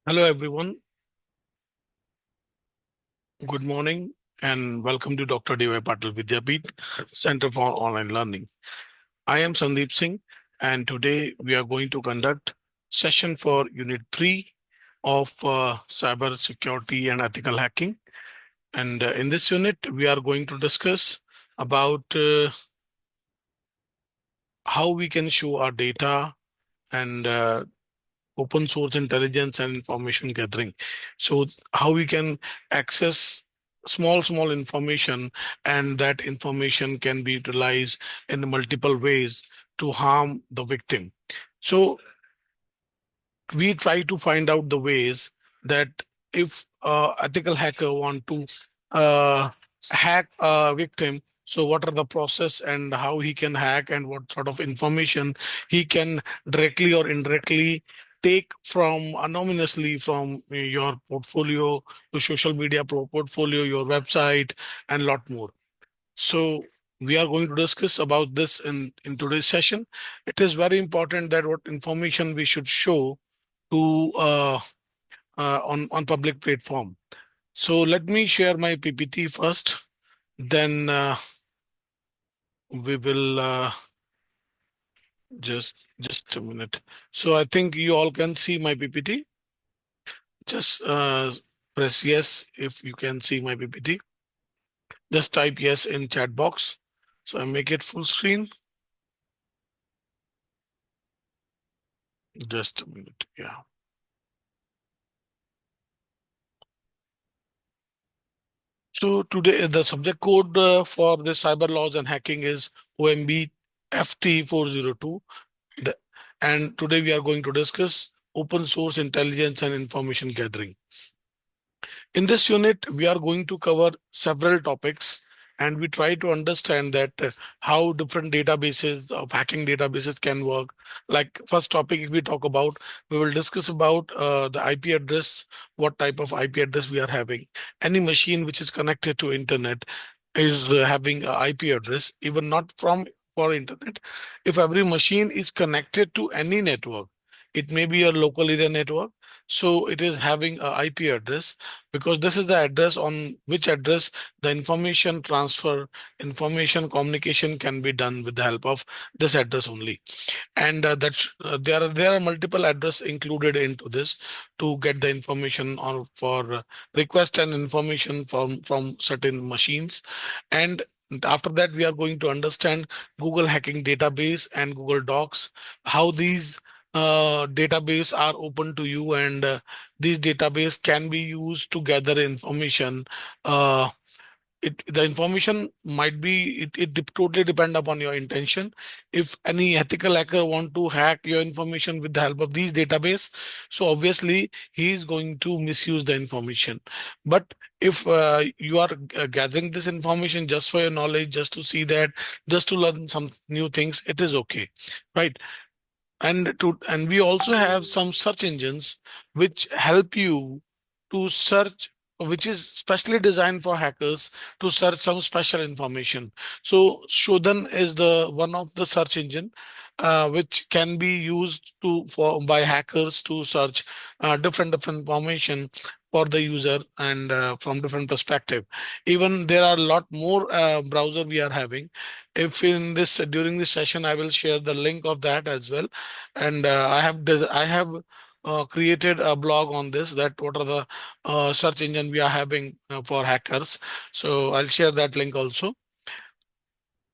Hello, everyone. Good morning and welcome to Dr. D.Y. Patil Vidyapeeth Center for Online Learning. I am Sandeep Singh, and today we are going to conduct session for Unit 3 of Cyber Security and Ethical Hacking. And in this unit, we are going to discuss about how we can show our data and open source intelligence and information gathering. So how we can access small information, and that information can be utilized in multiple ways to harm the victim. So we try to find out the ways that if ethical hacker want to uh, hack a victim, so what are the process and how he can hack and what sort of information he can directly or indirectly take from anonymously from your portfolio, your social media portfolio, your website, and lot more. So we are going to discuss about this in today's session. It is very important that what information we should show to on public platform. So let me share my PPT first. Then we will just a minute. So I think you all can see my PPT. Just press yes if you can see my PPT. Just type yes in chat box. So I make it full screen. Just a minute. Yeah. So today the subject code for the cyber laws and hacking is OMB FT402. The- And today we are going to discuss open source intelligence and information gathering. In this unit, we are going to cover several topics, and we try to understand that how different databases of hacking databases can work. Like first topic, if we talk about, we will discuss about the IP address, what type of IP address we are having. Any machine which is connected to internet is having a IP address, even not from for internet. If every machine is connected to any network, it may be a local area network, so it is having a IP address, because this is the address on which address the information transfer, information communication can be done with the help of this address only. And there are multiple address included into this to get the information on for request and information from certain machines. And after that, we are going to understand Google hacking database and Google Docs, how these database are open to you, and these database can be used to gather information. uh, the information might be totally depend upon your intention. If any ethical hacker want to hack your information with the help of these database, so obviously he is going to misuse the information. But if you are gathering this information just for your knowledge, just to see that, just to learn some new things, it is okay, right? And we also have some search engines which help you to search, which is specially designed for hackers to search some special information. So Shodan is the one of the search engine which can be used to for by hackers to search different information for the user, and from different perspective. Even there are a lot more browser we are having. If in this during this session I will share the link of that as well. And I have created a blog on this, that what are the search engine we are having for hackers. So I'll share that link also.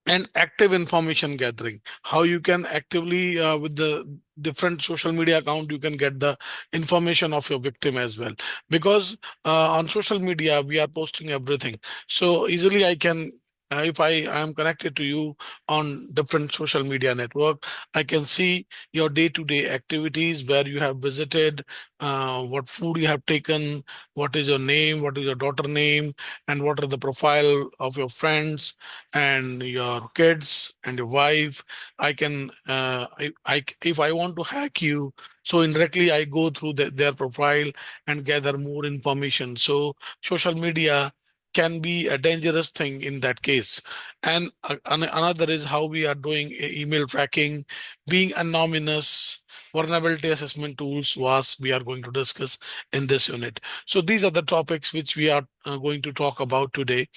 And active information gathering, how you can actively with the different social media account, you can get the information of your victim as well. Because on social media we are posting everything, so easily I can if I am connected to you on different social media network, I can see your day-to-day activities, where you have visited, what food you have taken, what is your name, what is your daughter name, and what are the profile of your friends and your kids and your wife. I can if I want to hack you, so indirectly I go through their profile and gather more information. So social media can be a dangerous thing in that case. And another is how we are doing email tracking, being anonymous, vulnerability assessment tools, was we are going to discuss in this unit. So these are the topics which we are going to talk about today.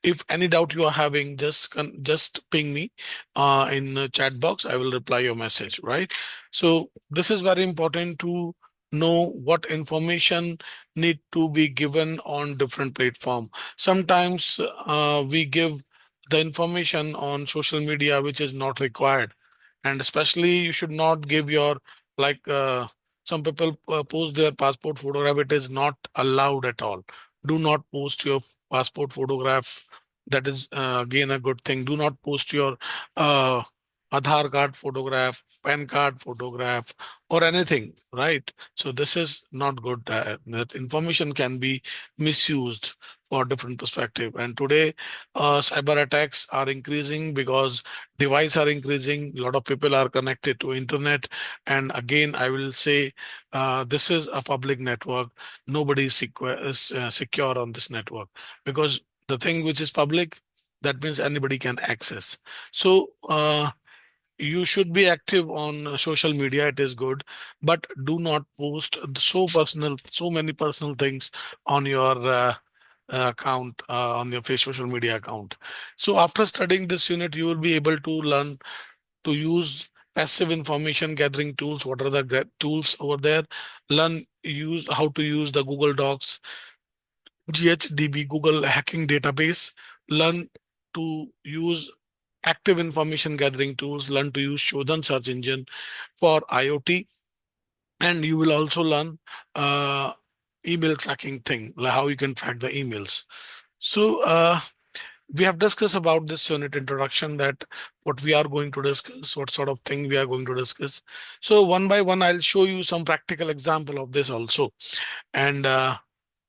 If any doubt you are having, just ping me in the chat box. I will reply your message, right? So this is very important to know what information need to be given on different platform. Sometimes we give the information on social media which is not required, and especially you should not give your, like some people post their passport photograph. It is not allowed at all. Do not post your passport photograph. That is again a good thing. Do not post your uh, Aadhaar card photograph, PAN card photograph, or anything, right? So this is not good. That information can be misused for different perspective. And today, cyber attacks are increasing because devices are increasing. A lot of people are connected to internet. And again, I will say, this is a public network. Nobody is secure on this network, because the thing which is public, that means anybody can access. So you should be active on social media. It is good, but do not post so many personal things on your account, on your face social media account. So after studying this unit, you will be able to learn to use passive information gathering tools. What are the tools over there? Learn use how to use the Google Docs, GHDB, Google Hacking Database. Learn to use active information gathering tools. Learn to use Shodan search engine for IoT. And you will also learn uh, email tracking thing, like how you can track the emails. So we have discussed about this unit introduction, that what we are going to discuss, what sort of thing we are going to discuss. So one by one, I'll show you some practical example of this also. And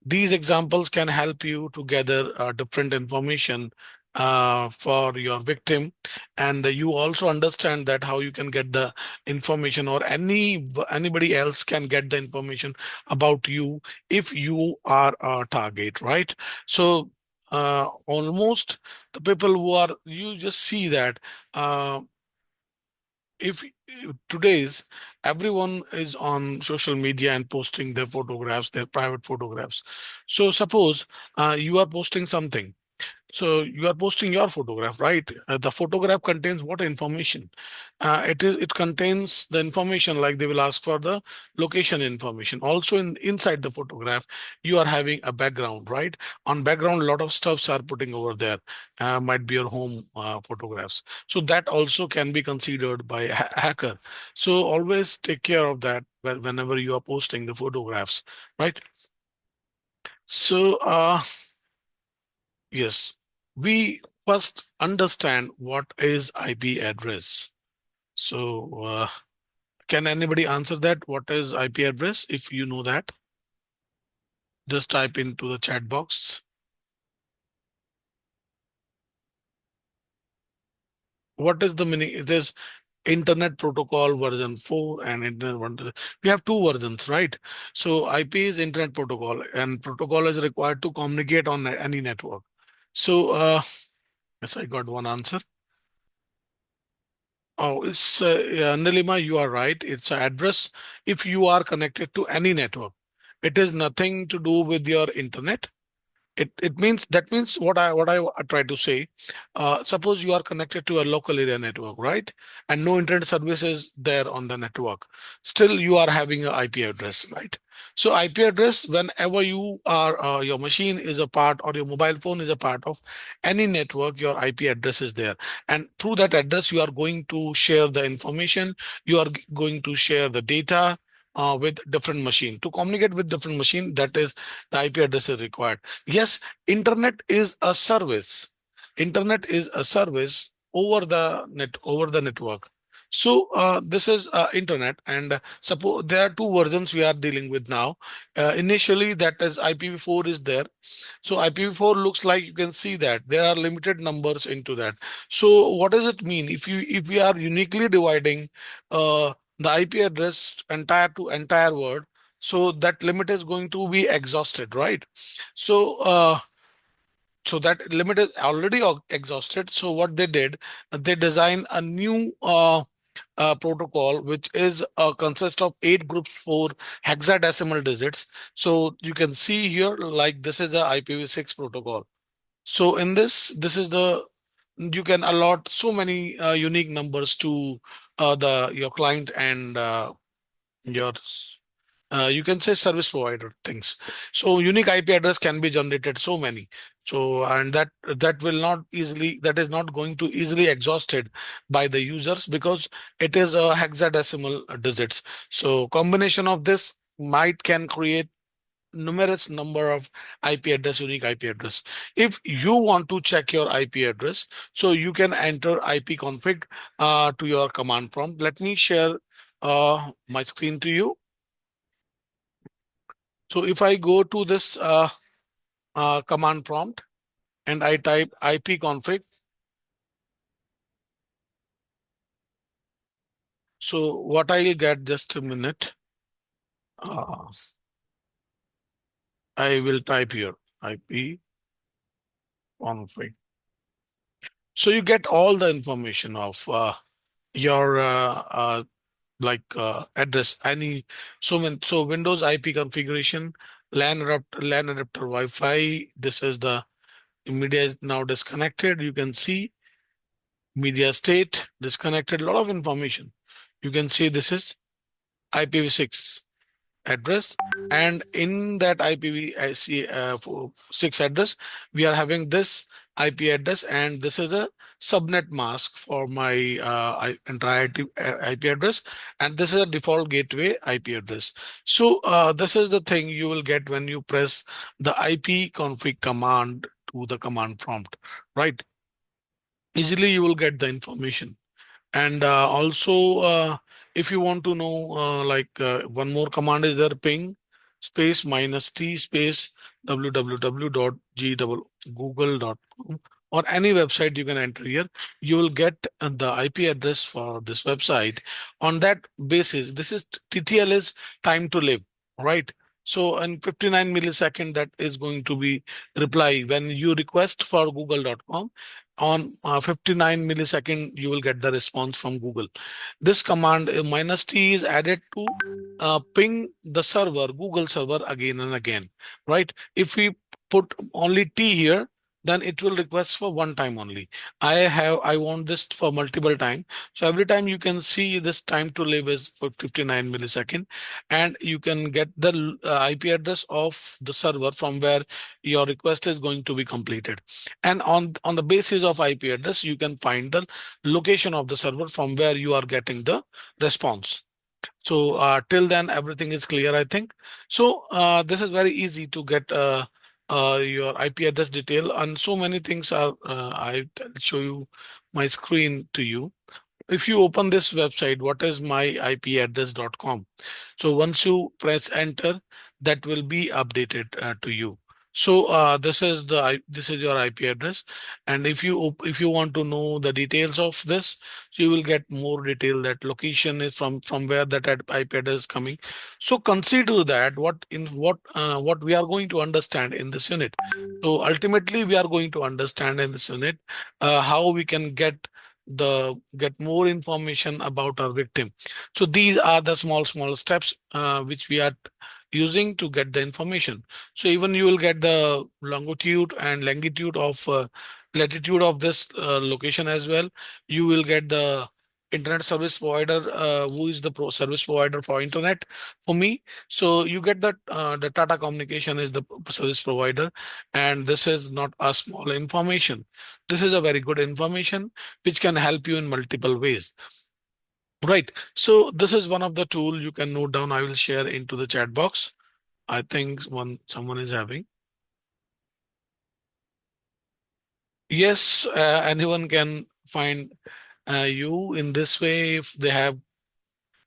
these examples can help you to gather different information for your victim, and you also understand that how you can get the information, or anybody else can get the information about you if you are a target, right? So almost the people who are, you just see that uh, if today's everyone is on social media and posting their photographs, their private photographs. So suppose you are posting something, so you are posting your photograph, right? The photograph contains what information? It contains the information, like they will ask for the location information. Also inside the photograph, you are having a background, right? On background, a lot of stuffs are putting over there. Might be your home photographs. So that also can be considered by a hacker. So always take care of that whenever you are posting the photographs, right? So yes, we first understand what is IP address. So, can anybody answer that? What is IP address? If you know that, just type into the chat box. What is the meaning? It is Internet Protocol version 4 and Internet one. We have two versions, right? So IP is Internet Protocol, and protocol is required to communicate on any network. So, yes, I got one answer. Oh, it's yeah, Nilima, you are right. It's an address if you are connected to any network. It is nothing to do with your internet. It means, that means what I try to say. Suppose you are connected to a local area network, right? And no internet service is there on the network. Still, you are having an IP address, right? So IP address, whenever you are your machine is a part, or your mobile phone is a part of any network, your IP address is there. And through that address, you are going to share the information. You are going to share the data with different machine. To communicate with different machine, that is the IP address is required. Yes, internet is a service. Internet is a service over the network. So this is internet, and suppose there are two versions we are dealing with now. Initially, that is IPv4 is there. So IPv4 looks like, you can see that there are limited numbers into that. So what does it mean? If we are uniquely dividing the IP address entire to entire word, so that limit is going to be exhausted, right? So so that limit is already exhausted. So what they did, they designed a new protocol, which is consists of 8 groups for hexadecimal digits. So you can see here, like this is a IPv6 protocol. So in this is the you can allot so many unique numbers to the your client and your you can say service provider things. So unique IP address can be generated so many. So and that will not easily that is not going to easily exhausted by the users because it is a hexadecimal digits. So combination of this might can create numerous number of IP address, unique IP address. If you want to check your IP address, so you can enter ipconfig to your command prompt. Let me share my screen to you. So if I go to this command prompt and I type ipconfig, so what I'll get, just a minute, uh, I will type here ipconfig. So you get all the information of your address, any so Windows IP configuration, LAN adapter Wi-Fi. This is the media is now disconnected. You can see media state disconnected, a lot of information. You can see this is IPv6 address, and in that IPv6 address we are having this IP address, and this is a subnet mask for my entire IP address, and this is a default gateway IP address. So this is the thing you will get when you press the ipconfig command to the command prompt, right? Easily you will get the information. And also, if you want to know, one more command is there, ping space minus t space www.google.com, or any website you can enter here. You will get the IP address for this website. On that basis, this is TTL is time to live, right? So in 59 millisecond, that is going to be reply when you request for google.com. On 59 millisecond, you will get the response from Google. This command minus t is added to ping the server, Google server, again and again, right? If we put only t here, then it will request for one time only. I want this for multiple time. So every time you can see this time to live is for 59 millisecond, and you can get the IP address of the server from where your request is going to be completed. And on the basis of IP address, you can find the location of the server from where you are getting the response. So till then, everything is clear, I think. So this is very easy to get your IP address detail, and so many things are. I'll show you my screen to you. If you open this website, what is myipaddress.com? So once you press enter, that will be updated to you. So this is your IP address, and if you want to know the details of this, so you will get more detail, that location is from where that IP address is coming. So consider that what we are going to understand in this unit. So ultimately, we are going to understand in this unit how we can get more information about our victim. So these are the small steps which we are using to get the information. So even you will get the longitude and longitude of latitude of this location as well. You will get the internet service provider, who is the service provider for internet for me. So you get that the Tata Communication is the service provider, and this is not a small information. This is a very good information which can help you in multiple ways. Right. So this is one of the tool you can note down. I will share into the chat box. I think someone is having. Yes, anyone can find you in this way if they have.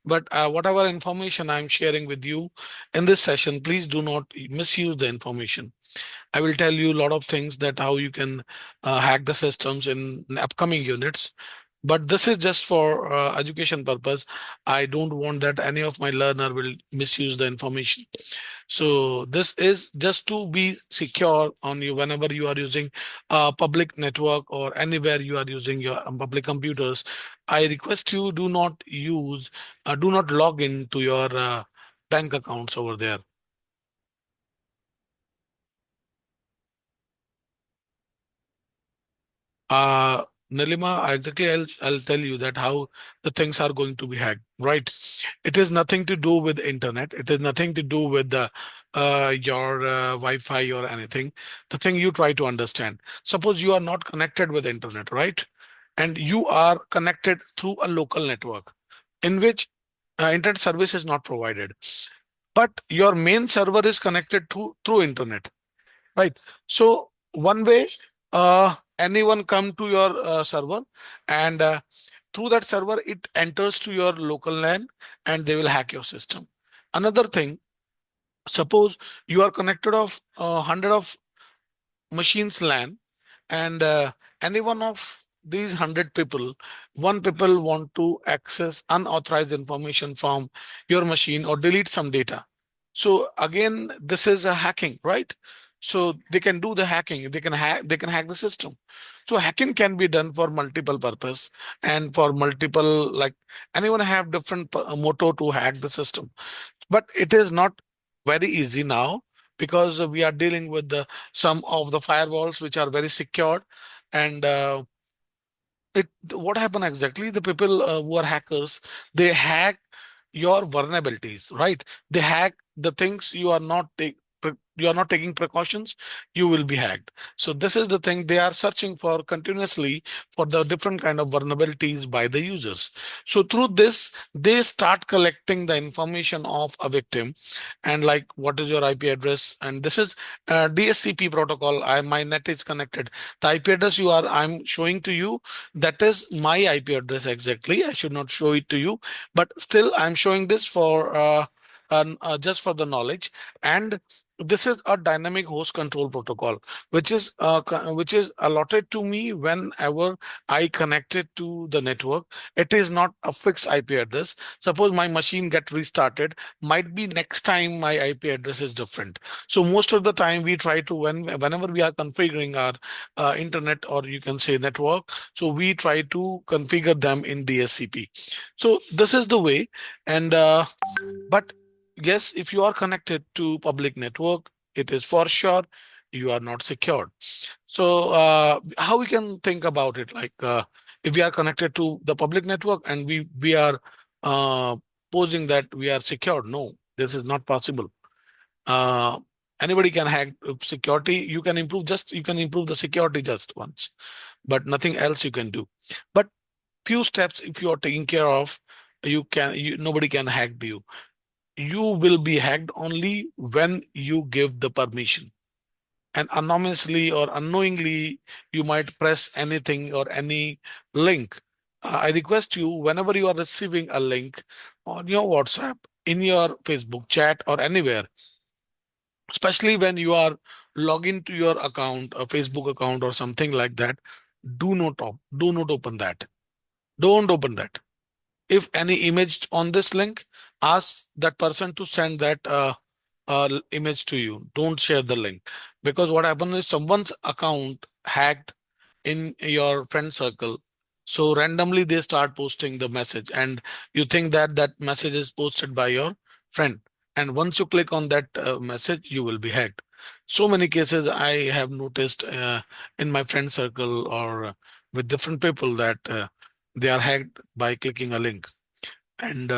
But whatever information I'm sharing with you in this session, please do not misuse the information. I will tell you a lot of things that how you can hack the systems in upcoming units. but this is just for education purpose. I don't want that any of my learner will misuse the information. So this is just to be secure on you whenever you are using a public network or anywhere you are using your public computers. I request you do not log in to your bank accounts over there. Uh, Nilima, exactly, I'll tell you that how the things are going to be hacked, right? It is nothing to do with internet. It is nothing to do with the your Wi-Fi or anything. The thing you try to understand. Suppose you are not connected with internet, right? And you are connected through a local network in which internet service is not provided, but your main server is connected through internet. Right. So one way, anyone come to your server, and through that server, it enters to your local LAN and they will hack your system. Another thing, suppose you are connected of 100 of machines LAN, and any one of these 100 people, one people want to access unauthorized information from your machine or delete some data. So again, this is a hacking, right? So they can do the hacking, they can hack the system. So hacking can be done for multiple purpose and for multiple, like, anyone have different motto to hack the system, but it is not very easy now, because we are dealing with some of the firewalls which are very secured. And it what happened exactly, the people who are hackers, they hack your vulnerabilities, right? They hack the things you are not taking precautions, you will be hacked. So this is the thing, they are searching for continuously for the different kind of vulnerabilities by the users. So through this, they start collecting the information of a victim, and like, what is your IP address? And this is DSCP protocol. My net is connected. The IP address I'm showing to you, that is my IP address exactly. I should not show it to you, but still I'm showing this for just for the knowledge. And this is a dynamic host control protocol, which is allotted to me whenever I connect it to the network. It is not a fixed IP address. Suppose my machine get restarted, might be next time my IP address is different. So most of the time we try to, whenever we are configuring our internet, or you can say network, so we try to configure them in DSCP. So this is the way. And but yes, if you are connected to public network, it is for sure you are not secured. So how we can think about it, like, if we are connected to the public network and we are uh, posing that we are secured? No, this is not possible. uh, Anybody can hack security. You can improve the security just once, but nothing else you can do. But few steps if you are taking care of, nobody can hack you. You will be hacked only when you give the permission, and anonymously or unknowingly you might press anything or any link. I request you, whenever you are receiving a link on your WhatsApp, in your Facebook chat, or anywhere, especially when you are logging to your account, a Facebook account or something like that, do not open that. Don't open that. If any image on this link, ask that person to send that image to you. Don't share the link, because what happens is someone's account hacked in your friend circle. So randomly they start posting the message, and you think that that message is posted by your friend. And once you click on that message, you will be hacked. So many cases I have noticed in my friend circle, or with different people, that they are hacked by clicking a link. And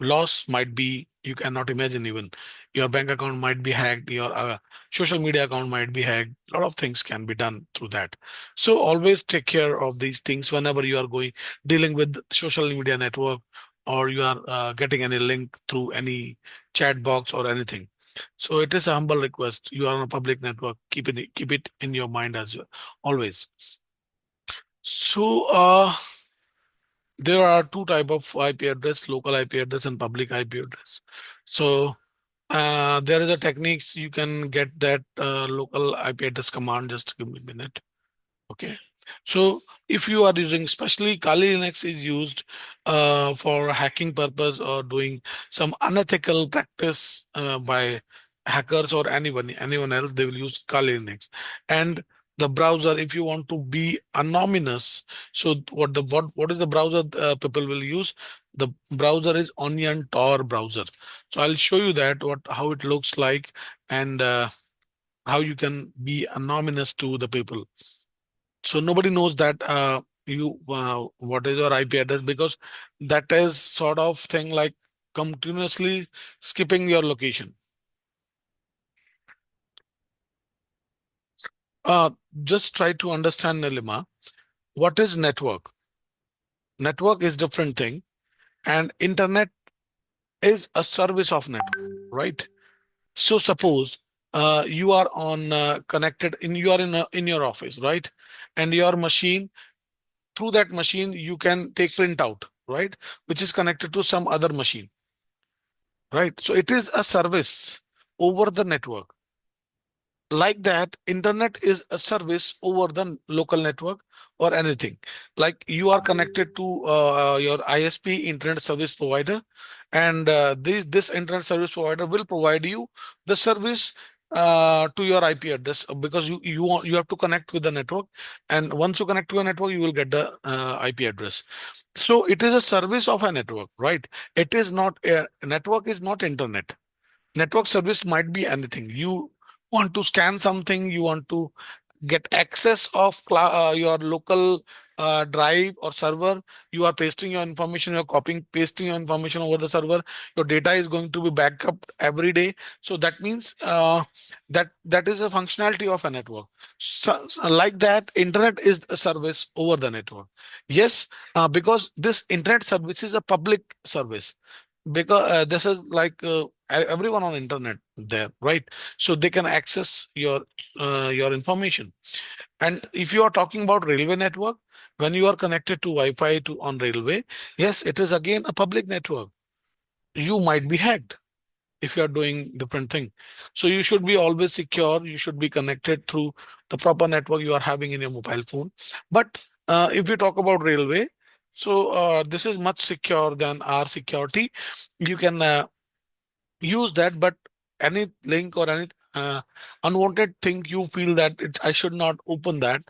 loss might be, you cannot imagine. Even your bank account might be hacked, your social media account might be hacked. A lot of things can be done through that. So always take care of these things whenever you are dealing with social media network, or you are getting any link through any chat box or anything. So it is a humble request. You are on a public network, keep it in your mind as well, always. So there are two type of IP address: local IP address and public IP address. So there is a techniques you can get that local IP address command. Just give me a minute. Okay. So if you are using, especially Kali Linux is used for hacking purpose or doing some unethical practice by hackers or anyone else, they will use Kali Linux. And the browser, if you want to be anonymous, so what is the browser people will use? The browser is Onion Tor browser. So I'll show you that what how it looks like, and how you can be anonymous to the people. So nobody knows that you what is your IP address, because that is sort of thing like continuously skipping your location. Uh, just try to understand, Nilima, what is network? Network is different thing, and internet is a service of network, right? So suppose you are on connected in you are in your office, right? And your machine, through that machine you can take printout, right, which is connected to some other machine, right? So it is a service over the network. Like that, internet is a service over the local network or anything. Like you are connected to your ISP, internet service provider, and this internet service provider will provide you the service to your IP address, because you have to connect with the network, and once you connect to a network, you will get the IP address. So it is a service of a network, right? It is not a network is not internet. Network service might be anything. You want to scan something, you want to get access of your local drive or server. You are pasting your information, you're copying pasting your information over the server. Your data is going to be backed up every day. So that means that is a functionality of a network. Like that, internet is a service over the network. Yes, because this internet service is a public service, because this is like everyone on internet there, right? So they can access your information. And if you are talking about railway network, when you are connected to Wi-Fi to on railway, yes, it is again a public network. You might be hacked if you are doing different thing. So you should be always secure. You should be connected through the proper network you are having in your mobile phone. But if we talk about railway, so this is much secure than our security. You can use that, but any link or any unwanted thing you feel that I should not open that,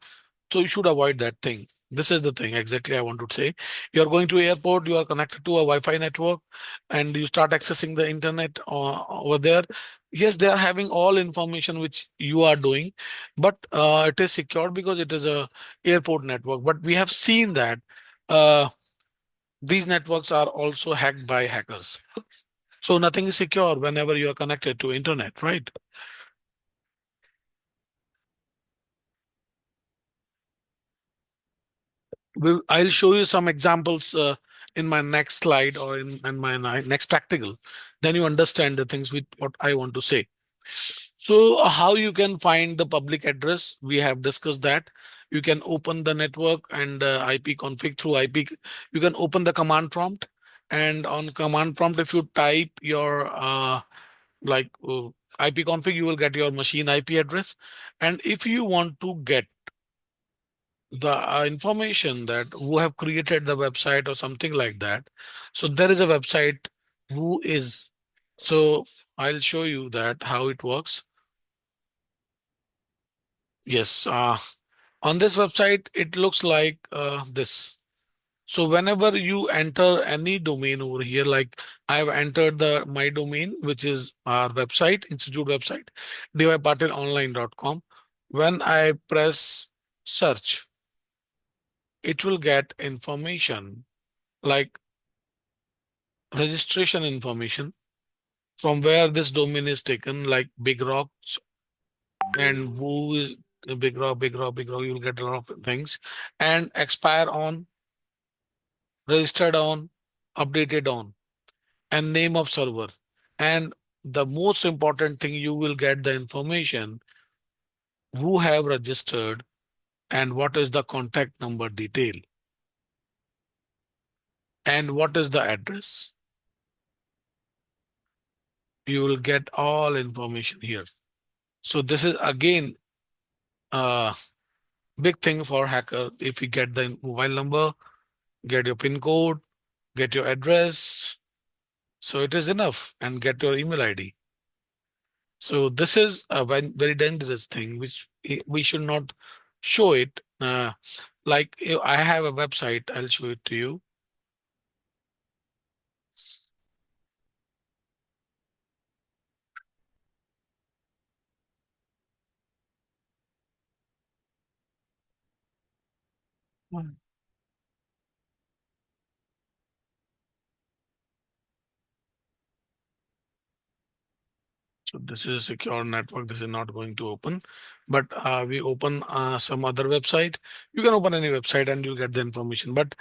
so you should avoid that thing. This is the thing exactly I want to say. You're going to airport, you are connected to a Wi-Fi network, and you start accessing the internet over there. Yes, they are having all information which you are doing, but it is secure because it is a airport network. But we have seen that uh, these networks are also hacked by hackers. So nothing is secure whenever you are connected to internet, right? I'll show you some examples in my next slide, or in my next practical. Then you understand the things with what I want to say. So how you can find the public address? We have discussed that. You can open the network and IP config through IP. You can open the command prompt, and on command prompt, if you type your like IP config, you will get your machine IP address. And if you want to get the information that who have created the website or something like that, so there is a website who is. So I'll show you that how it works. Yes, on this website it looks like this. So whenever you enter any domain over here, like I have entered the my domain, which is our website, institute website, dypatilonline.com. When I press search, it will get information like registration information, from where this domain is taken, like Big Rocks, and who is Big Rock, you'll get a lot of things, and expire on, registered on, updated on, and name of server. And the most important thing, you will get the information who have registered and what is the contact number detail and what is the address. You will get all information here. So this is again uh, big thing for hacker. If you get the mobile number, get your PIN code, get your address, so it is enough, and get your email ID. So this is a very dangerous thing, which we should not show it. Like if I have a website, I'll show it to you. So this is a secure network. This is not going to open, but we open some other website. You can open any website and you'll get the information. But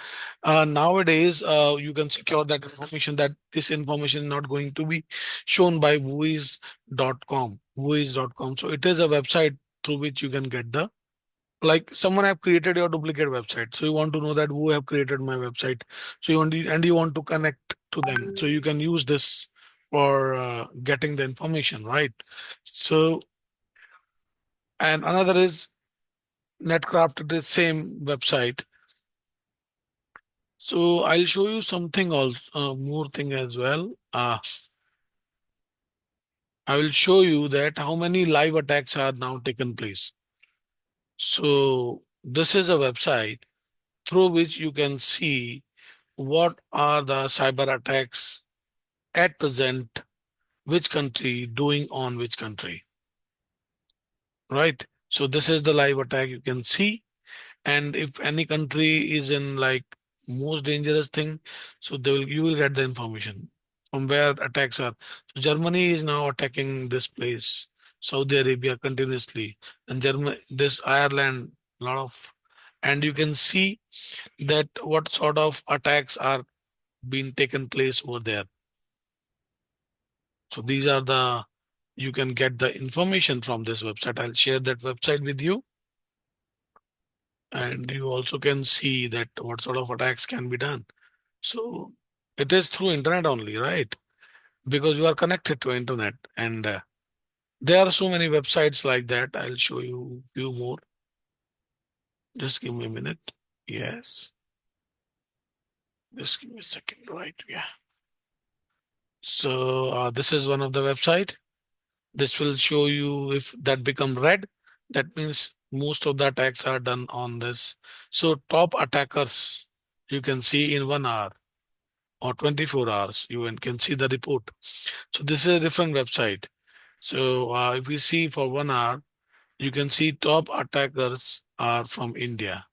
nowadays, you can secure that information, that this information is not going to be shown by whois.com, whois.com. So it is a website through which you can get the, like someone have created your duplicate website. So you want to know that who have created my website. So you want to connect to them. So you can use this for getting the information, right? So, and another is Netcraft, the same website. So I'll show you something else, more thing as well. I will show you that how many live attacks are now taken place. So this is a website through which you can see what are the cyber attacks at present, which country doing on which country, right? So this is the live attack you can see. And if any country is in like most dangerous thing, so you will get the information from where attacks are. So Germany is now attacking this place, Saudi Arabia continuously, and Germany, this Ireland, lot of, and you can see that what sort of attacks are being taken place over there. So these are the, you can get the information from this website. I'll share that website with you. And you also can see that what sort of attacks can be done. So it is through internet only, right? Because you are connected to internet, and there are so many websites like that. I'll show you few more. Just give me a minute. Yes. Just give me a second, right? Yeah. So this is one of the website. This will show you if that become red. That means most of the attacks are done on this. So top attackers, you can see in 1 hour or 24 hours, you can see the report. So this is a different website. So if we see for 1 hour, you can see top attackers are from India,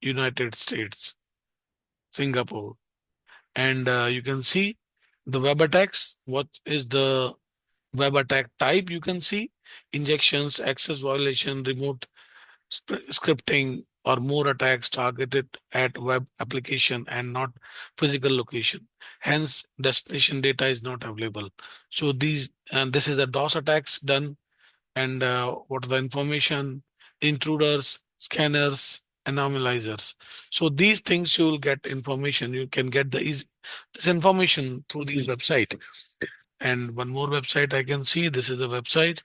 United States, Singapore, and you can see the web attacks. What is the web attack type? You can see injections, access violation, remote scripting, or more attacks targeted at web application and not physical location. Hence, destination data is not available. So these, and this is the DOS attacks done, and what are the information, intruders, scanners, anomalizers. So these things you will get information. You can get this information through the website. And one more website I can see. This is the website.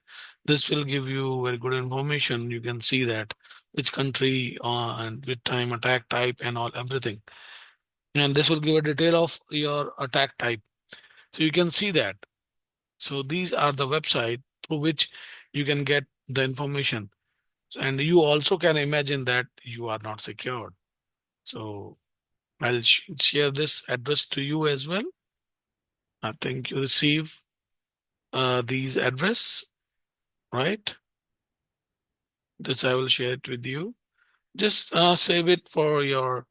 This will give you very good information. You can see that which country and which time, attack type, and all everything. And this will give a detail of your attack type. So you can see that. So these are the website through which you can get the information. And you also can imagine that you are not secured. So I'll share this address to you as well. I think you receive these address, right? This I will share it with you. Just save it for your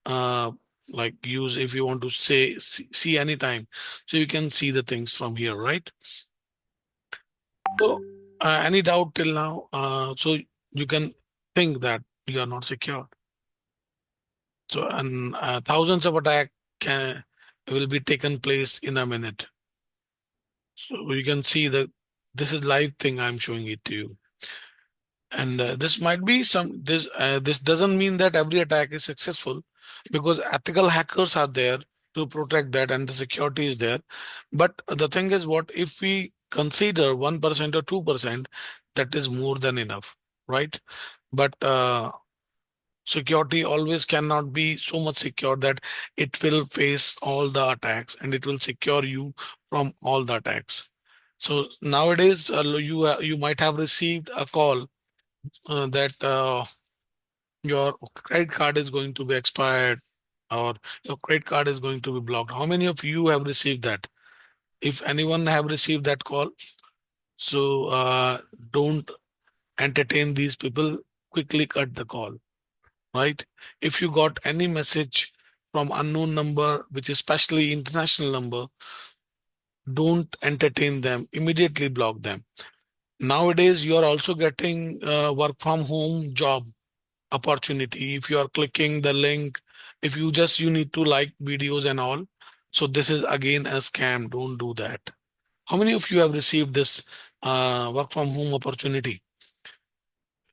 uh, like use if you want to see anytime. So you can see the things from here, right? So any doubt till now? So you can think that you are not secure. So and thousands of attack will be taken place in a minute. So you can see that this is live thing. I'm showing it to you. And this might be this doesn't mean that every attack is successful, because ethical hackers are there to protect that, and the security is there. But the thing is, what if we consider 1% or 2%, that is more than enough, right? But Security always cannot be so much secure that it will face all the attacks and it will secure you from all the attacks. So nowadays, you might have received a call that your credit card is going to be expired or your credit card is going to be blocked. How many of you have received that? If anyone have received that call, so don't entertain these people. Quickly cut the call, right? If you got any message from unknown number, which is especially international number, don't entertain them. Immediately block them. Nowadays, you are also getting work from home job opportunity. If you are clicking the link, if you need to like videos and all. So this is again a scam. Don't do that. How many of you have received this work from home opportunity?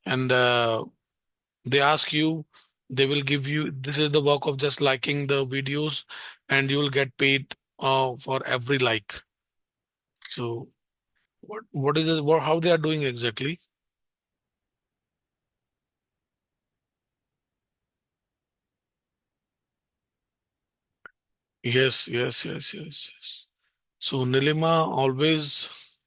And they ask you, they will give you, this is the work of just liking the videos and you will get paid for every like. So what is it, how they are doing exactly? Yes, yes, yes, yes, yes. So Nilima always,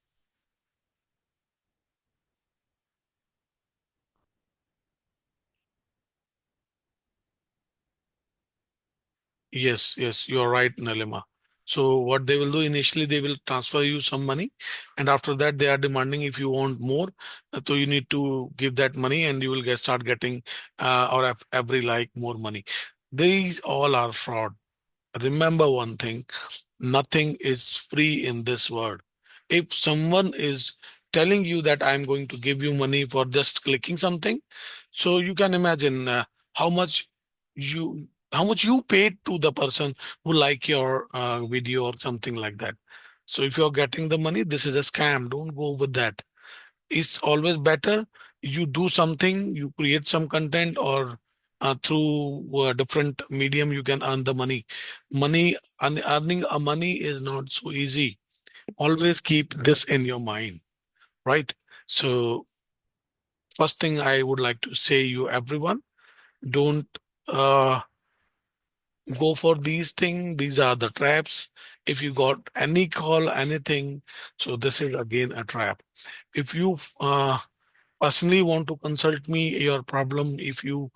yes, yes, you're right, Nilima. So what they will do initially, they will transfer you some money, and after that, they are demanding if you want more, so you need to give that money, and you will start getting or every like more money. These all are fraud. Remember one thing: nothing is free in this world. If someone is telling you that I'm going to give you money for just clicking something, so you can imagine how much you how much you paid to the person who like your video or something like that. So if you're getting the money, this is a scam. Don't go with that. It's always better you do something, you create some content, or through a different medium you can earn the money. Earning a money is not so easy. Always keep this in your mind, right? So first thing I would like to say you everyone, don't uh, go for these things. These are the traps. If you got any call, anything, so this is again a trap. If you personally want to consult me your problem, if you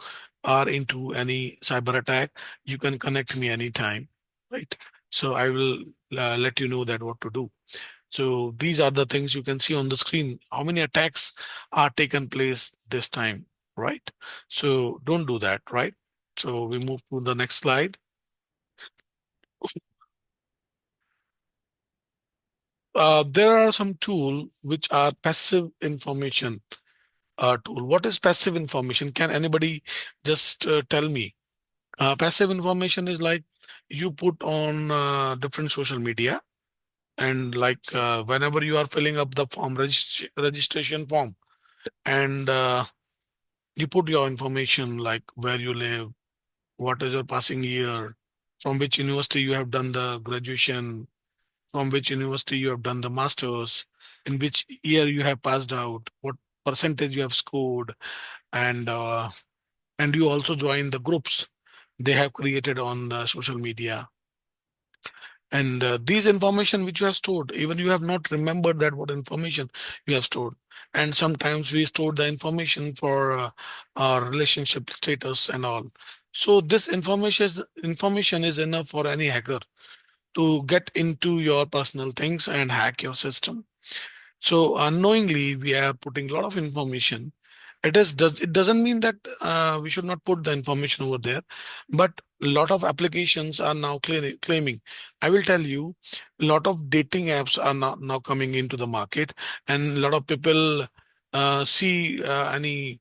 are into any cyber attack, you can connect me anytime, right? So I will let you know that what to do. So these are the things you can see on the screen, how many attacks are taken place this time, right? So don't do that, right? So we move to the next slide. There are some tools which are passive information tool. What is passive information? Can anybody just tell me? Passive information is like you put on different social media, and like whenever you are filling up the form, registration form, and you put your information like where you live, what is your passing year, from which university you have done the graduation, from which university you have done the masters, in which year you have passed out, what percentage you have scored, and you also join the groups they have created on the social media. And these information which you have stored, even you have not remembered that what information you have stored. And sometimes we store the information for our relationship status and all. So this information is enough for any hacker to get into your personal things and hack your system. So unknowingly, we are putting a lot of information. It doesn't mean that we should not put the information over there, but a lot of applications are now claiming. I will tell you, a lot of dating apps are now coming into the market, and a lot of people see any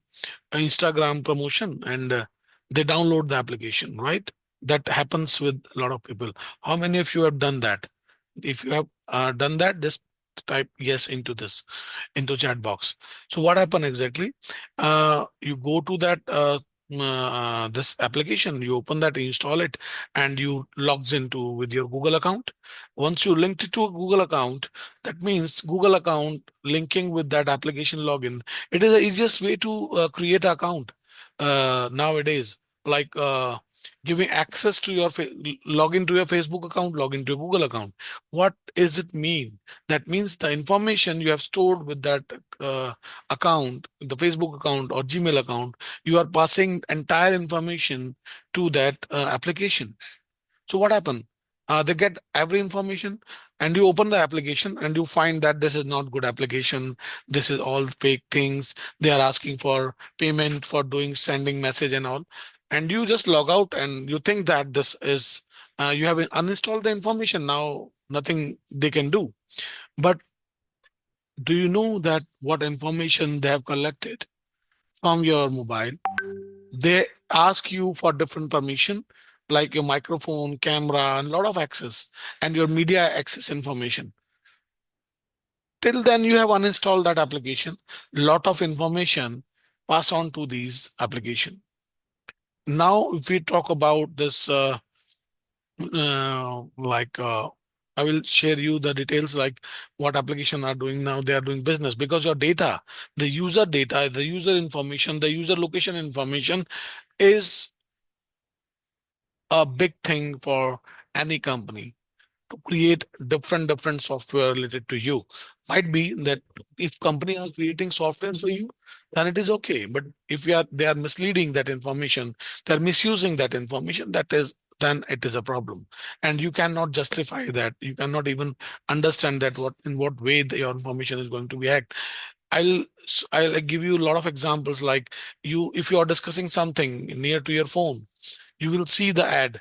Instagram promotion and they download the application, right? That happens with a lot of people. How many of you have done that? If you have done that, just type yes into this, into chat box. So what happened exactly? You go to that this application, you open that, install it, and you logs into with your Google account. Once you linked it to a Google account, that means Google account linking with that application login. It is the easiest way to create an account. nowadays, like giving access to your log into your Facebook account, log into your Google account. What does it mean? That means the information you have stored with that account, the Facebook account or Gmail account, you are passing entire information to that application. So what happened? They get every information, and you open the application and you find that this is not good application. This is all fake things. They are asking for payment for doing sending message and all. And you just log out and you think that this is, you have uninstalled the information. Now nothing they can do. But do you know that what information they have collected from your mobile? They ask you for different permission, like your microphone, camera, and a lot of access, and your media access information. Till then, you have uninstalled that application. Lot of information pass on to these application. Now, if we talk about this, like I will share you the details, like what application are doing now. They are doing business because your data, the user information, the user location information is a big thing for any company to create different software related to you. Might be that if company are creating software for you, then it is okay. But if they are misleading that information, they're misusing that information, that is, then it is a problem. And you cannot justify that. You cannot even understand that what in what way your information is going to be hacked. I'll give you a lot of examples. Like if you are discussing something near to your phone, you will see the ad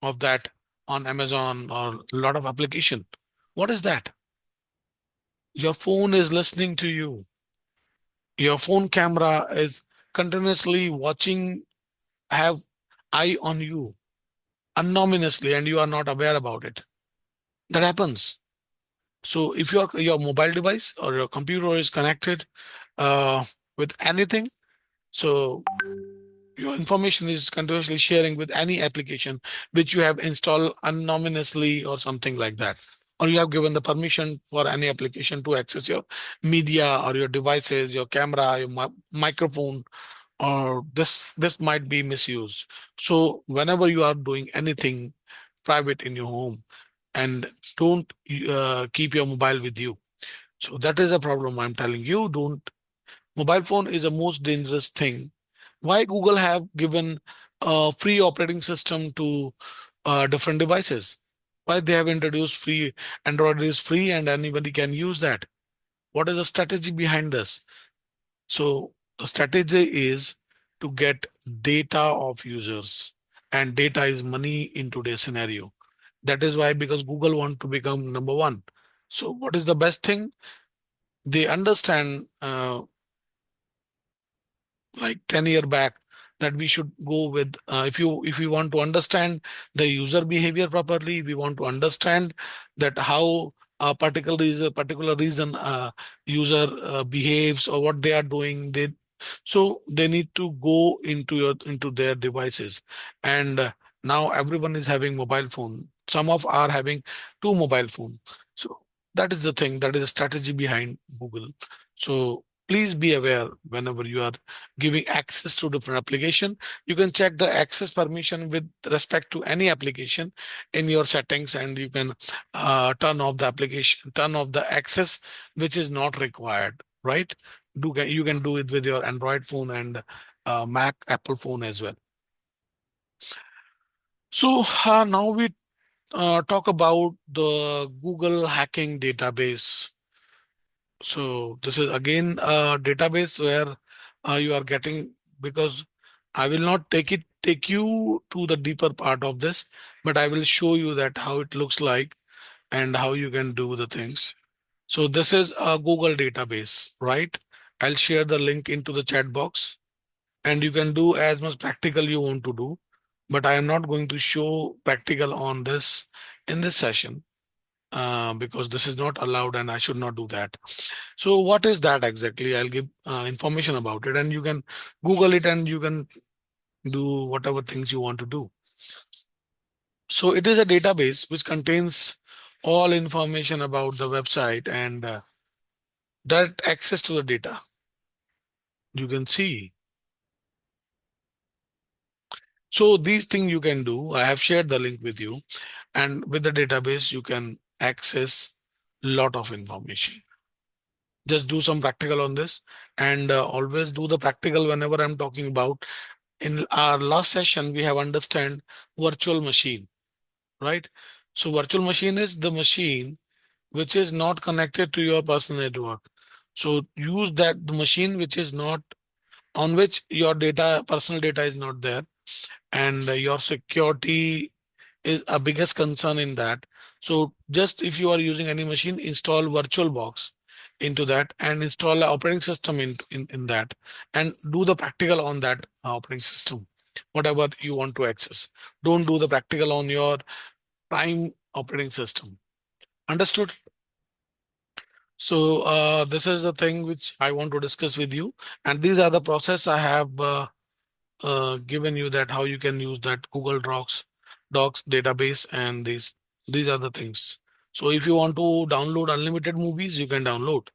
of that on Amazon or a lot of application. What is that? Your phone is listening to you. Your phone camera is continuously watching, have eye on you anonymously, and you are not aware about it. That happens. So if your mobile device or your computer is connected uh, with anything, so your information is continuously sharing with any application which you have installed anonymously or something like that, or you have given the permission for any application to access your media or your devices, your camera, your microphone, or this might be misused. So whenever you are doing anything private in your home, and don't keep your mobile with you. So that is a problem. I'm telling you, don't. Mobile phone is the most dangerous thing. Why Google have given a free operating system to different devices? Why they have introduced free? Android is free and anybody can use that. What is the strategy behind this? So the strategy is to get data of users, and data is money in today's scenario. That is why, because Google want to become number one. So what is the best thing? They understand like 10-year back that we should go with, if you want to understand the user behavior properly, we want to understand that how a particular reason user behaves or what they are doing, they need to go into their devices. And now everyone is having mobile phone, some of are having two mobile phone. So that is the thing, that is the strategy behind Google. So please be aware whenever you are giving access to different application. You can check the access permission with respect to any application in your settings, and you can turn off the access which is not required, right? You can do it with your Android phone and Mac, Apple phone as well. So now we talk about the Google hacking database. So this is again a database where you are getting, because I will not take you to the deeper part of this, but I will show you that how it looks like and how you can do the things. So this is a Google database, right? I'll share the link into the chat box, and you can do as much practical you want to do, but I am not going to show practical on this in this session because this is not allowed and I should not do that. So what is that exactly? I'll give information about it, and you can Google it and you can do whatever things you want to do. So it is a database which contains all information about the website and direct access to the data. You can see. So these things you can do. I have shared the link with you, and with the database you can access lot of information. Just do some practical on this, and always do the practical whenever I'm talking about. In our last session, we have understand virtual machine, right? So virtual machine is the machine which is not connected to your personal network. So use that machine which is not on which your data, personal data is not there, and your security is a biggest concern in that. So just if you are using any machine, install VirtualBox into that and install an operating system in that, and do the practical on that operating system, whatever you want to access. Don't do the practical on your prime operating system. Understood? So this is the thing which I want to discuss with you, and these are the process I have given you, that how you can use that Google Docs database, and these are the things. So if you want to download unlimited movies, you can download.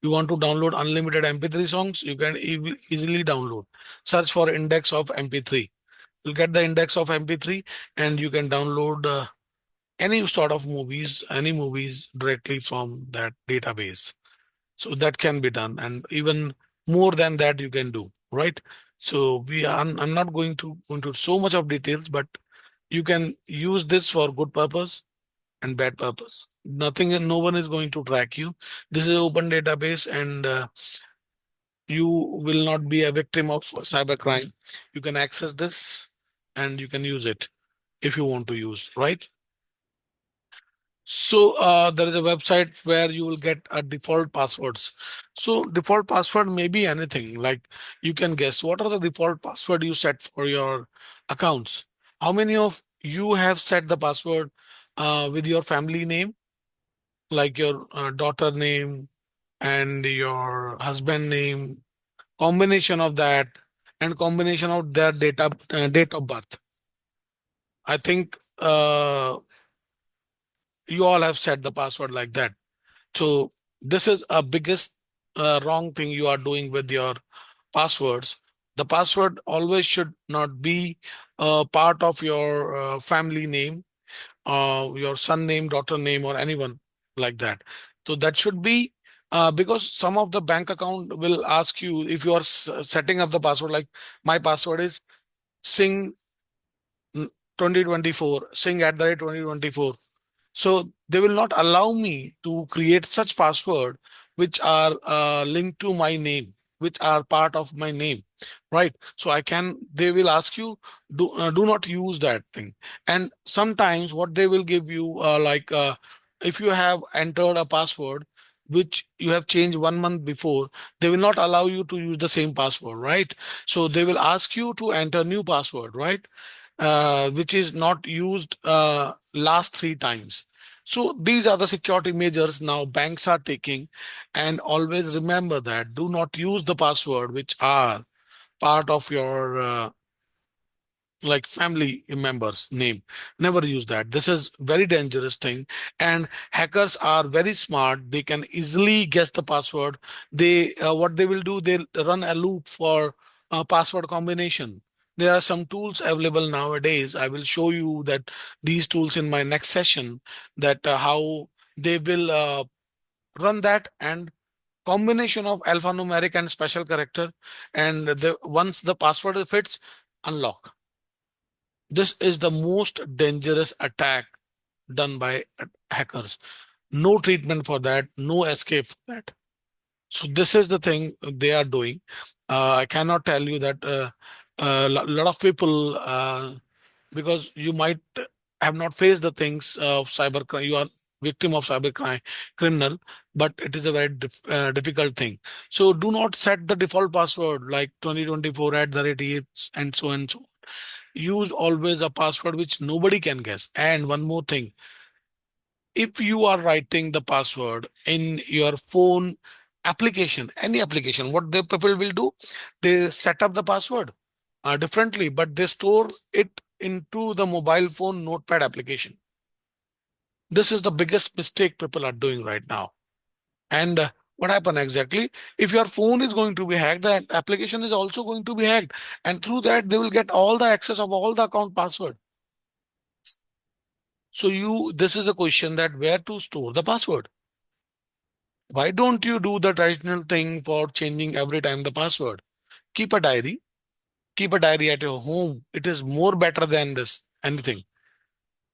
You want to download unlimited MP3 songs, you can easily download. Search for index of MP3. You'll get the index of MP3, and you can download any sort of movies, any movies directly from that database. So that can be done, and even more than that you can do, right? So I'm not going to go into so much of details, but you can use this for good purpose and bad purpose. Nothing and no one is going to track you. This is open database, and you will not be a victim of cybercrime. You can access this and you can use it if you want to use, right? So there is a website where you will get a default passwords. So default password may be anything. Like, you can guess what are the default password you set for your accounts. How many of you have set the password with your family name, like your daughter name and your husband name, combination of that, and combination of their date of birth. I think you all have set the password like that. So this is a biggest wrong thing you are doing with your passwords. The password always should not be part of your family name, your son name, daughter name, or anyone like that. So that should be because some of the bank account will ask you, if you are setting up the password, like my password is Singh 2024, Singh at the rate 2024. So they will not allow me to create such password which are linked to my name, which are part of my name, right? So they will ask you, do not use that thing. And sometimes what they will give you, if you have entered a password which you have changed 1 month before, they will not allow you to use the same password, right? So they will ask you to enter new password, right? Which is not used last 3 times. So these are the security measures now banks are taking. And always remember that do not use the password which are part of your like family members name. Never use that. This is very dangerous thing, and hackers are very smart. They can easily guess the password. They what they will do, they'll run a loop for password combination. There are some tools available nowadays. I will show you that these tools in my next session, that how they will run that, and combination of alphanumeric and special character, and once the password fits, unlock. This is the most dangerous attack done by hackers. No treatment for that, no escape for that. So this is the thing they are doing. I cannot tell you that a lot of people, because you might have not faced the things of cybercrime, you are victim of cybercrime criminal, but it is a very difficult thing. So do not set the default password like 2024 at the rate and so and so. Use always a password which nobody can guess. And one more thing, if you are writing the password in your phone application, any application, what the people will do, they set up the password differently, but they store it into the mobile phone notepad application. This is the biggest mistake people are doing right now. And What happened exactly? If your phone is going to be hacked, that application is also going to be hacked. And through that, they will get all the access of all the account password. So this is the question, that where to store the password? Why don't you do the traditional thing for changing every time the password? Keep a diary. Keep a diary at your home. It is more better than this anything.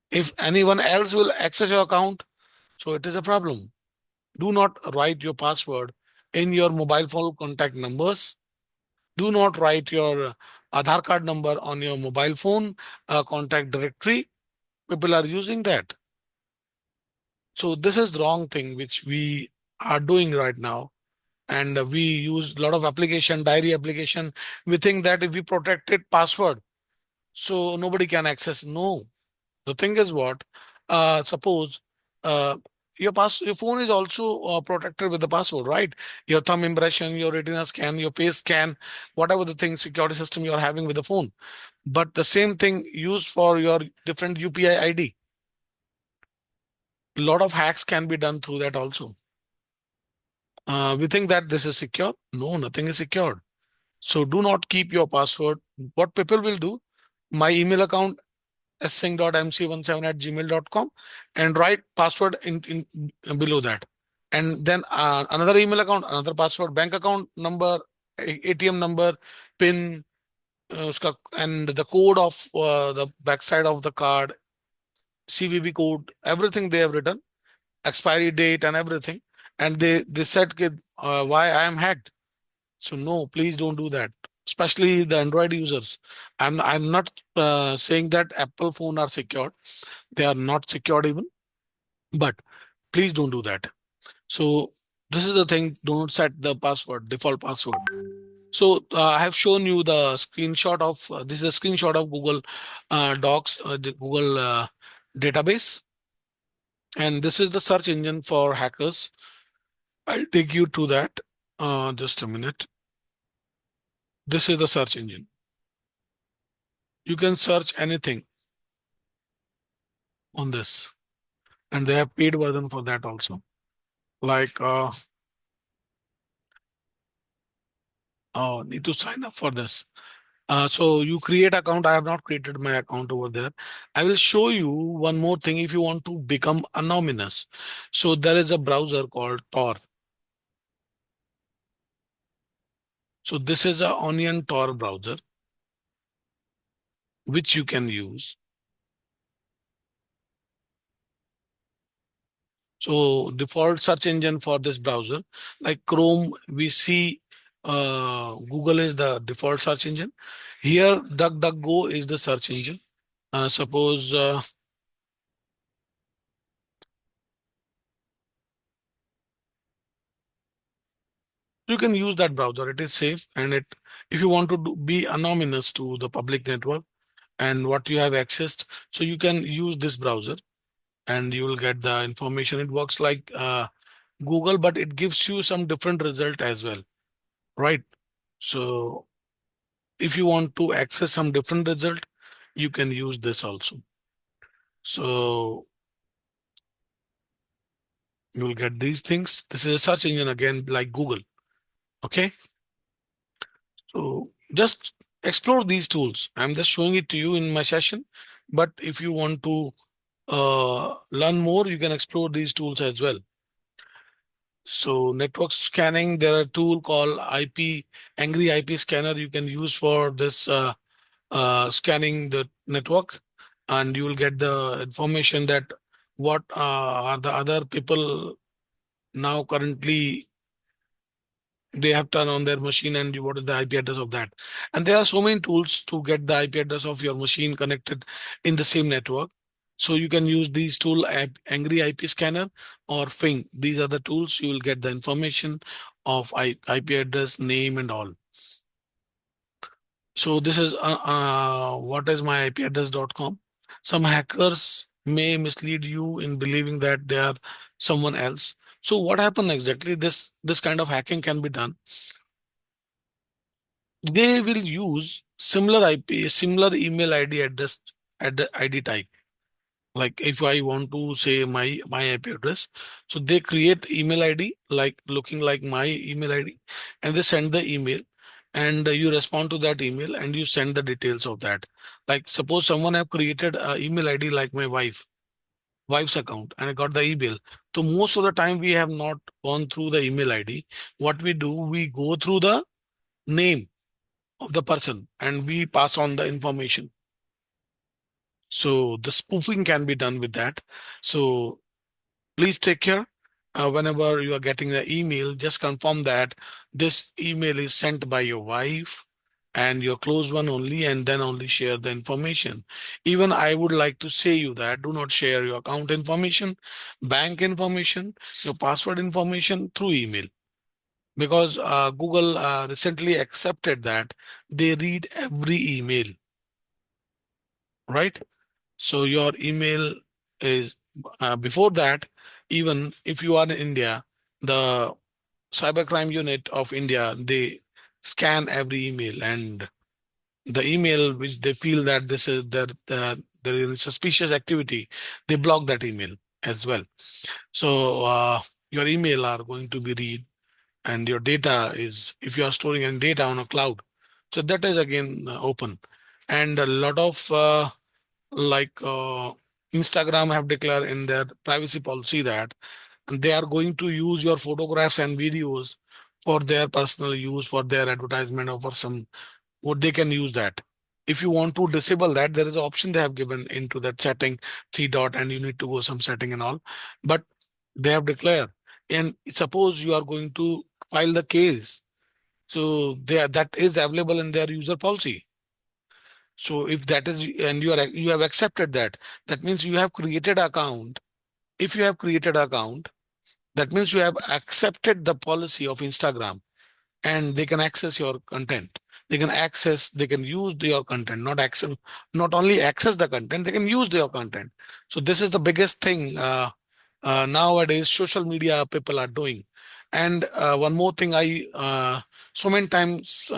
If anyone else will access your account, so it is a problem. Do not write your password in your mobile phone contact numbers. Do not write your Aadhaar card number on your mobile phone contact directory. People are using that. So this is the wrong thing which we are doing right now. And we use a lot of application, diary application. We think that if we protected password, so nobody can access. No, the thing is what? Suppose uh, your phone is also protected with the password, right? Your thumb impression, your retina scan, your face scan, whatever the thing security system you are having with the phone. But the same thing used for your different UPI ID. A lot of hacks can be done through that also. We think that this is secure. No, nothing is secured. So do not keep your password. What people will do, my email account ssing.mc17@gmail.com, and write password in below that. And then another email account, another password, bank account number, ATM number, PIN, and the code of the backside of the card, CVV code, everything they have written, expiry date and everything. And they said why I am hacked. So no, please don't do that. Especially the Android users. I'm not saying that Apple phone are secured. They are not secured even, but please don't do that. So this is the thing. Don't set the password, default password. So I have shown you the screenshot of this is a screenshot of Google Docs, the Google database, and this is the search engine for hackers. I'll take you to that. Just a minute. This is the search engine. You can search anything on this, and they have paid version for that also. Like, oh, need to sign up for this. So you create account. I have not created my account over there. I will show you one more thing if you want to become anonymous. So there is a browser called Tor. So this is a Onion Tor browser, which you can use. So default search engine for this browser, like Chrome, we see Google is the default search engine. Here, DuckDuckGo is the search engine. Suppose you can use that browser. It is safe, and if you want to be anonymous to the public network and what you have accessed, so you can use this browser and you will get the information. It works like Google, but it gives you some different result as well, right? So if you want to access some different result, you can use this also. So you will get these things. This is a search engine again, like Google. Okay. So just explore these tools. I'm just showing it to you in my session. But if you want to learn more, you can explore these tools as well. So network scanning, there are a tool called Angry IP Scanner you can use for this scanning the network, and you will get the information that what are the other people now currently they have turned on their machine, and what is the IP address of that. And there are so many tools to get the IP address of your machine connected in the same network. So you can use these tool, Angry IP Scanner or Fing. These are the tools you will get the information of IP address, name, and all. So this is what is my IP address.com. Some hackers may mislead you in believing that they are someone else. So what happened exactly? This kind of hacking can be done. They will use similar IP, similar email ID address at the ID type. Like if I want to say my IP address, so they create email ID like looking like my email ID, and they send the email, and you respond to that email and you send the details of that. Like suppose someone have created a email ID like my wife's account, and I got the email. So most of the time we have not gone through the email ID. What we do, we go through the name of the person and we pass on the information. So the spoofing can be done with that. So please take care. Whenever you are getting the email, just confirm that this email is sent by your wife and your close one only, and then only share the information. Even I would like to say you that do not share your account information, bank information, your password information through email, because Google recently accepted that they read every email, right? So your email is before that, even if you are in India, the cybercrime unit of India, they scan every email, and the email which they feel that this is there is suspicious activity, they block that email as well. So your email are going to be read, and your data is, if you are storing any data on a cloud, so that is again open. And a lot of like Instagram have declared in their privacy policy that they are going to use your photographs and videos for their personal use, for their advertisement, or for some what they can use that. If you want to disable that, there is an option they have given into that setting, three dot, and you need to go some setting and all. But they have declared, and suppose you are going to file the case, so that is available in their user policy. So if that is, and you have accepted that, that means you have created account. If you have created account, that means you have accepted the policy of Instagram, and they can access your content. They can use your content, not only access the content, they can use your content. So this is the biggest thing nowadays social media people are doing. And one more thing, I so many times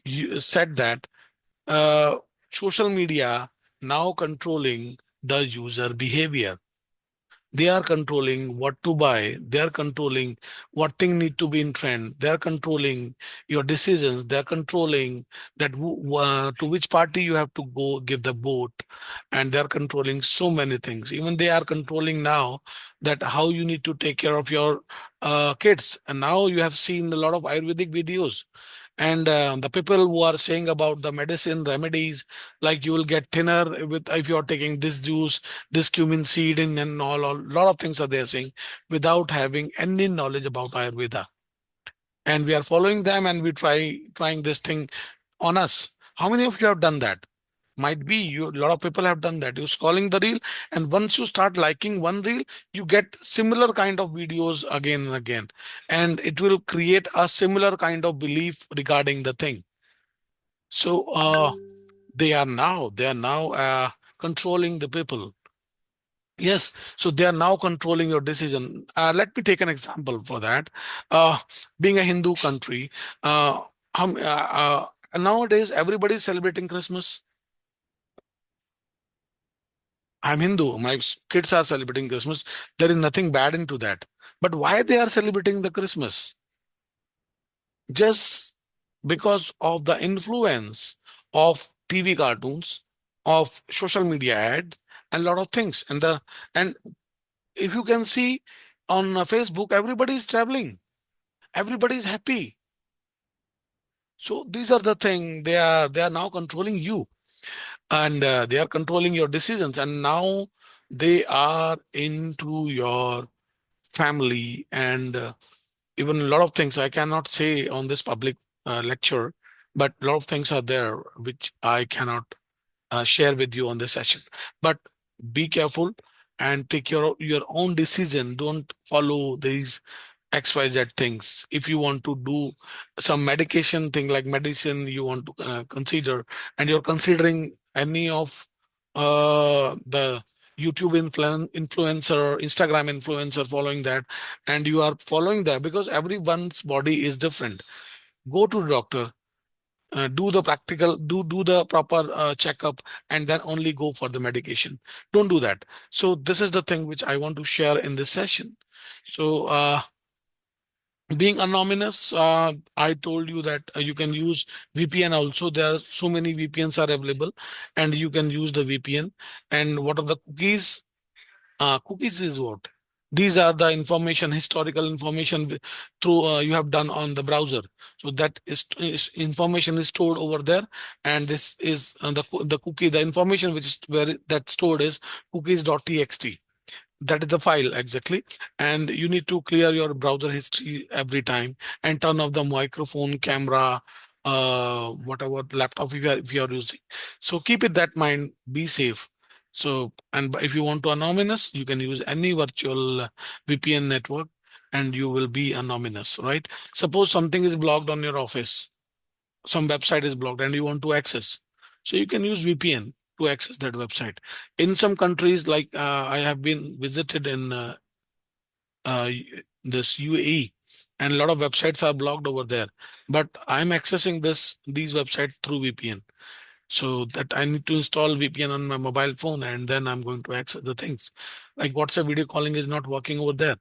you said that uh, social media now controlling the user behavior. They are controlling what to buy. They are controlling what thing need to be in trend. They are controlling your decisions. They are controlling that to which party you have to go give the vote, and they are controlling so many things. Even they are controlling now that how you need to take care of your kids. And now you have seen a lot of Ayurvedic videos, and the people who are saying about the medicine remedies, like you will get thinner with if you're taking this juice, this cumin seed, and all lot of things are they saying without having any knowledge about Ayurveda. And we are following them, and we trying this thing on us. How many of you have done that? Might be you, a lot of people have done that. You're scrolling the reel, and once you start liking one reel, you get similar kind of videos again and again, and it will create a similar kind of belief regarding the thing. So they are now controlling the people. Yes, so they are now controlling your decision. Let me take an example for that. Uh, Being a Hindu country, nowadays everybody is celebrating Christmas. I'm Hindu. My kids are celebrating Christmas. There is nothing bad into that. But why they are celebrating the Christmas? Just because of the influence of TV cartoons, of social media ads, and a lot of things. And if you can see on Facebook, everybody is traveling. Everybody is happy. So these are the thing. They are now controlling you, and they are controlling your decisions. And now they are into your family, and even a lot of things I cannot say on this public lecture, but a lot of things are there which I cannot share with you on this session. But be careful and take your own decision. Don't follow these XYZ things. If you want to do some medication thing like medicine, you want to consider, and you're considering any of the YouTube influencer, Instagram influencer following that, and you are following that because everyone's body is different. Go to the doctor, do the practical, do the proper checkup, and then only go for the medication. Don't do that. So this is the thing which I want to share in this session. So being anonymous, I told you that you can use VPN also. There are so many VPNs are available, and you can use the VPN. And what are the cookies? Cookies is what? These are the information, historical information through you have done on the browser. So that is information is stored over there, and this is the cookie. The information which is where that stored is cookies.txt. That is the file exactly. And you need to clear your browser history every time and turn off the microphone, camera, whatever laptop if you are using. So keep it that mind, be safe. So, and if you want to anonymous, you can use any virtual VPN network, and you will be anonymous, right? Suppose something is blocked on your office, some website is blocked and you want to access, so you can use VPN to access that website. In some countries, like I have been visited in uh, this UAE, and a lot of websites are blocked over there, but I'm accessing these websites through VPN. So that I need to install VPN on my mobile phone, and then I'm going to access the things. Like WhatsApp video calling is not working over there,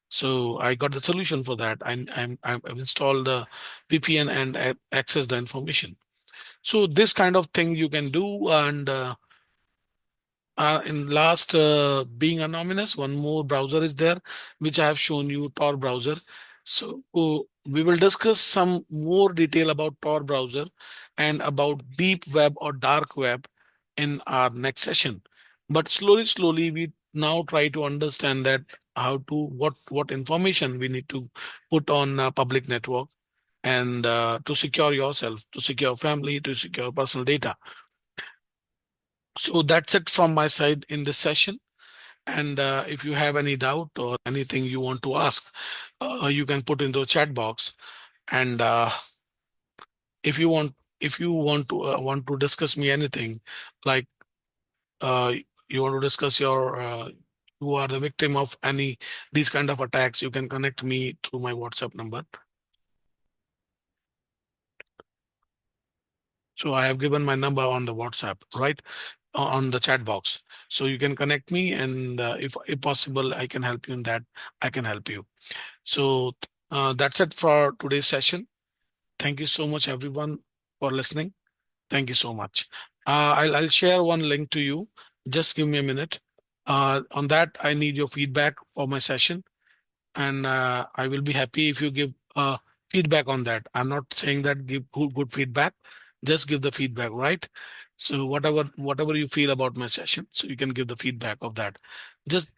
so I got the solution for that. I've installed the VPN and access the information. So this kind of thing you can do. And in last, being anonymous, one more browser is there, which I have shown you, Tor browser. So we will discuss some more detail about Tor browser and about deep web or dark web in our next session. But slowly, we now try to understand that how to what information we need to put on a public network, and to secure yourself, to secure family, to secure personal data. So that's it from my side in this session. And if you have any doubt or anything you want to ask, you can put in the chat box. And if you want, if you want to discuss me anything, like uh, you want to discuss your, you are the victim of any these kind of attacks, you can connect me through my WhatsApp number. So I have given my number on the WhatsApp, right? On the chat box. So you can connect me, and if possible, I can help you in that. I can help you. So that's it for today's session. Thank you so much, everyone, for listening. Thank you so much. I'll share one link to you. Just give me a minute. On that, I need your feedback for my session, and I will be happy if you give feedback on that. I'm not saying that give good feedback, just give the feedback, right? So whatever you feel about my session, so you can give the feedback of that. Just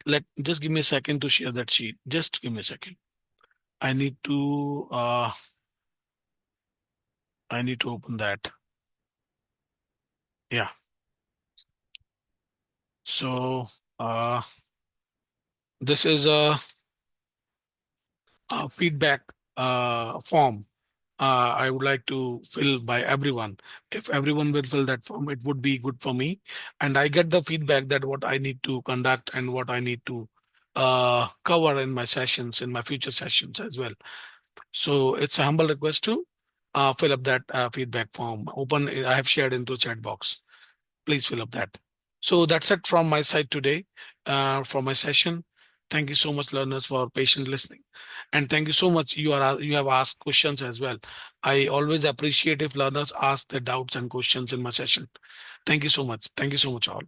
give me a second to share that sheet. Just give me a second. I need to open that. Yeah. So this is a feedback form I would like to fill by everyone. If everyone will fill that form, it would be good for me. And I get the feedback that what I need to conduct and what I need to cover in my sessions, in my future sessions as well. So it's a humble request to fill up that feedback form. Open, I have shared into chat box. Please fill up that. So that's it from my side today for my session. Thank you so much, learners, for patient listening. And thank you so much. You have asked questions as well. I always appreciate if learners ask their doubts and questions in my session. Thank you so much. Thank you so much, all.